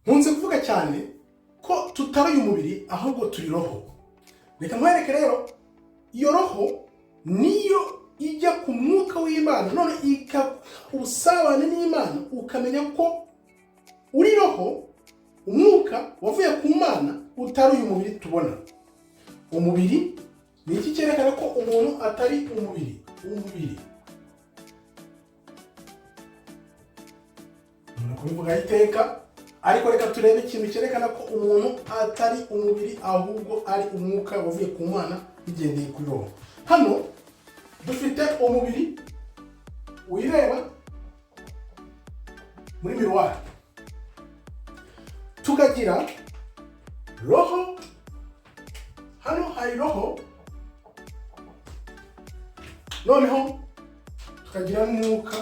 nkunze kuvuga cyane ko tutari umubiri ahubwo turi roho. Reka nkwereke rero, iyo roho niyo ijya ku mwuka w'Imana, none usabane n'Imana ukamenya ko uri roho, umwuka wavuye ku Mana, utari uyu mubiri tubona. Umubiri ni iki cyerekana ko umuntu atari umubiri. Umubiri kubivuga iteka, ariko reka turebe ikintu cyerekana ko umuntu atari umubiri ahubwo ari umwuka wavuye ku Mana bigendeye kuri roho. Hano dufite umubiri wireba muri miruwari, tukagira roho. Hano hari roho, noneho tukagira n'umwuka.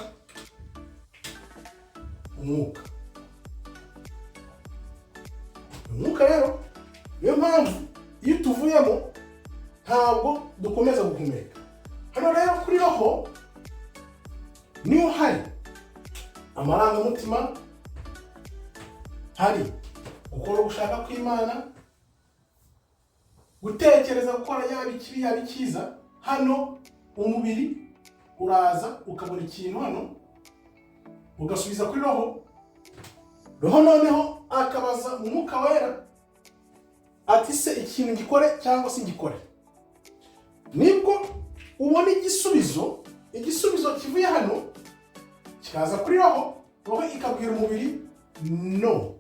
Umwuka rero niyo mpamvu iyo tuvuyemo ntabwo dukomeza guhumeka. Hano rero kuri roho niho hari amarangamutima, hari gukora ugushaka kw'Imana, gutekereza gukora yaba ikibi yaba icyiza. Hano umubiri uraza ukabona ikintu hano ugasubiza kuri roho. Roho noneho akabaza umwuka wera ati se ikintu gikore cyangwa se ngikore. Nibwo ubona igisubizo kivuye hano kikaza kuri roho. Roho ikabwira umubiri no,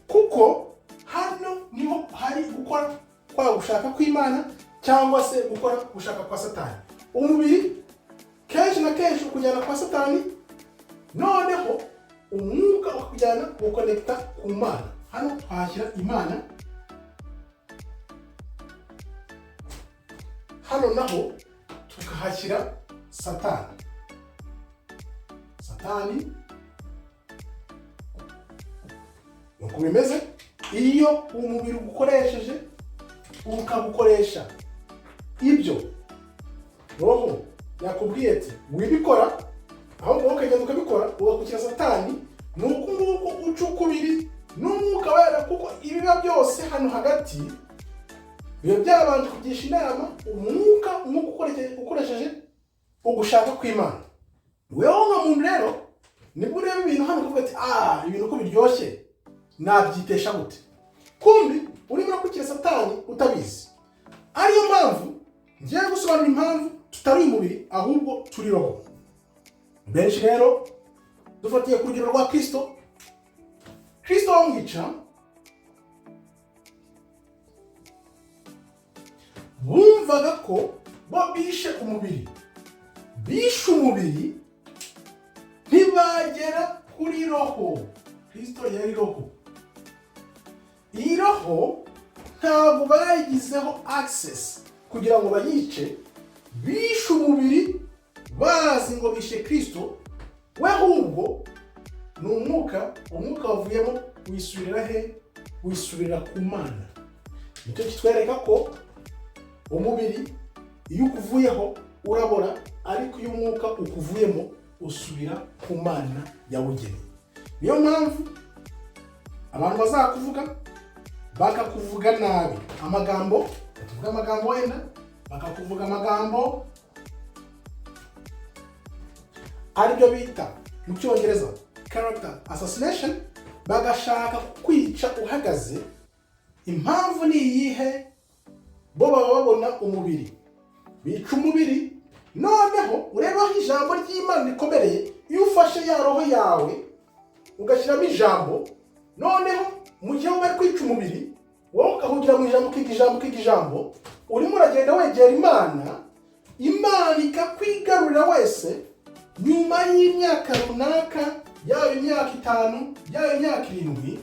kuko hano niho hari gukora kwa gushaka kw'Imana cyangwa se gukora gushaka kwa Satani. Umubiri kenshi na kenshi ukujyana kwa Satani, noneho umwuka ukujyana gukonekta ku Mana. Hano twashyira Imana, hano naho tukahashyira Satani. Nuko bimeze iyo umubiri ukoresheje ukabukoresha ibyo roho yakubwiye ati wibikora, ahubwo ukagenda ukabikora ugakukira Satani. Nuko nguko uca ukubiri n'umwuka wera, kuko ibiba byose hano hagati biba byabanje kugisha inama umwuka ukoresheje ugushaka kw'Imana. Wewe nka muntu rero nibwo ureba ibintu hano ukavuga ati ibintu ko biryoshye nabyitesha gute, kumbi urimo urakukira Satani utabizi. Ariyo mpamvu ngiye gusobanura impamvu tutari umubiri ahubwo turi roho. Benshi rero dufatiye ku rugero rwa Kristo bamwica, bumvaga ko bo bishe umubiri, ntibagera kuri roho. Kristo yari roho. Iyi roho ntabwo bayigizeho access kugira ngo bayice. Bishe umubiri bazi ngo bishe Kristo, we ahubwo ni umwuka wavuyemo wisubirira he? Wisubirira ku Mana. Nicyo kitwereka ko umubiri iyo ukuvuyeho urabora, ariko iyo umwuka ukuvuyemo usubira ku Mana yawugeneye. Niyo mpamvu abantu bazakuvuga bakakuvuga nabi, bakavuga amagambo wenda, bakakuvuga amagambo aribyo bita mu Cyongereza character assassination, bagashaka kwica uhagaze. Impamvu ni iyihe? Bo baba babona umubiri, bica umubiri. Noneho urebaho ijambo ry'Imana rikomereye. Iyo ufashe ya roho yawe ugashyiramo ijambo, noneho mu gihe bari kwica umubiri, wowe ukahugira mu ijambo, ukiga ijambo, urimo uragenda wegera Imana ikakwigarurira wese. Nyuma y'imyaka runaka, yaba imyaka 5, yaba imyaka 7,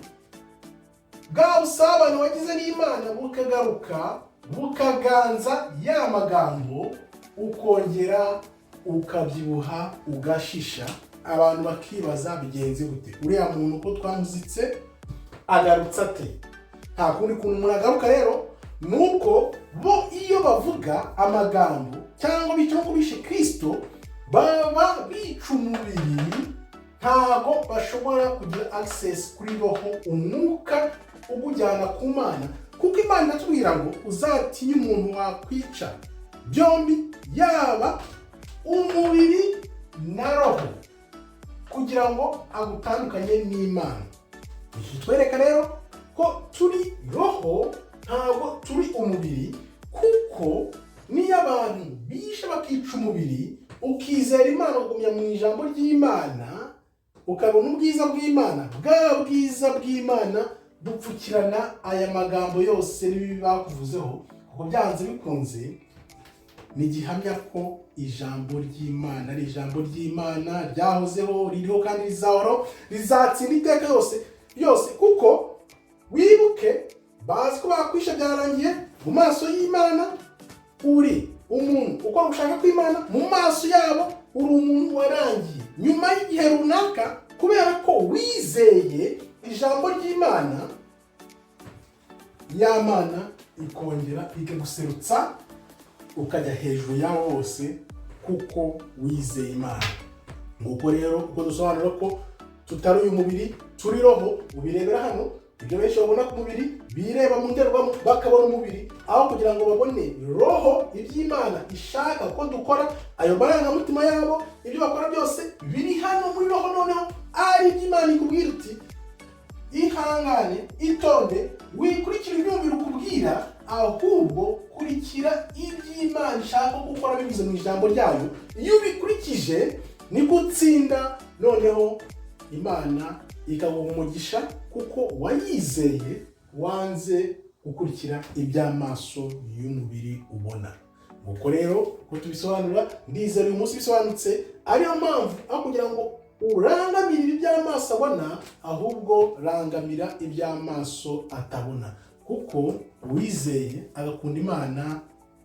bwa busabane wagize n'Imana bukagaruka, bukaganza ya magambo, ukongera ukabyibuha ugashisha. Abantu bakibaza bigenze gute, uriya muntu ko twamuzitse agarutse ate? Nta kundi kuntu umuntu agaruka rero, nuko bo iyo bavuga amagambo cyangwa bica no kubishe Kristo, baba bica umubiri ntago bashobora kugira access kuri roho, umwuka ugujyana ku Mana, kuko Imana iratubwira ngo uzatinye umuntu wakwica byombi, yaba umubiri na roho, kugira ngo agutandukanye n'Imana. Bitwereka rero ko turi roho, ntabwo turi umubiri, kuko niyo abantu bishe bakica umubiri, ukizera Imana, ugumya mu ijambo ry'Imana, ukabona ubwiza bw'Imana, bwa bwiza bw'Imana dupfukirana aya magambo yose n'ibibi bakuvuzeho, kuko byanze bikunze ni gihamya ko ijambo ry'Imana ari ijambo ry'Imana, ryahozeho, ririho kandi rizahoraho, rizatsinda iteka yose, kuko wibuke bazi ko bakwisha byarangiye mu maso y'Imana, uri umuntu ukora gushaka kw'Imana, mu maso yabo uri umuntu warangiye. Nyuma y'igihe runaka, kubera ko wizeye ijambo ry'Imana, ya Mana ikongera ikaguserutsa ukajya hejuru yawo bose, kuko wizeye Imana. Nguko rero uko dusobanura ko tutari uyu mubiri, turi roho, ubirebera hano. Ibyo benshi babona ku mubiri bireba mu ndorerwamo bakabona umubiri, aho kugira ngo babone roho, iby'Imana ishaka ko dukora, ayo marangamutima yabo, ibyo bakora byose biri hano muri roho. Noneho ari iby'Imana ikubwira uti ihangane, itonde, wikurikira ibyo umubiri ukubwira, ahubwo kurikira iby'Imana ishaka gukora bivuze mu ijambo ryayo. Iyo ubikurikije ni gutsinda, noneho Imana ikaguha umugisha, kuko wayizeye, wanze gukurikira iby'amaso y'umubiri ubona. Nuko rero uko tubisobanura, ndizera uyu munsi bisobanutse, ariyo mpamvu aho kugira ngo urangamira iby'amaso abona, ahubwo rangamira iby'amaso atabona, kuko wizeye agakunda Imana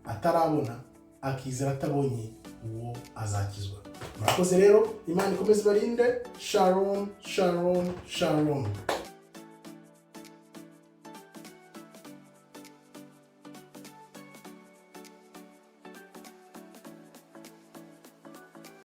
atarabona, akizera atabonye, uwo azakizwa. Murakoze rero, Imana ikomeze ibarinde. Shalom, shalom, shalom.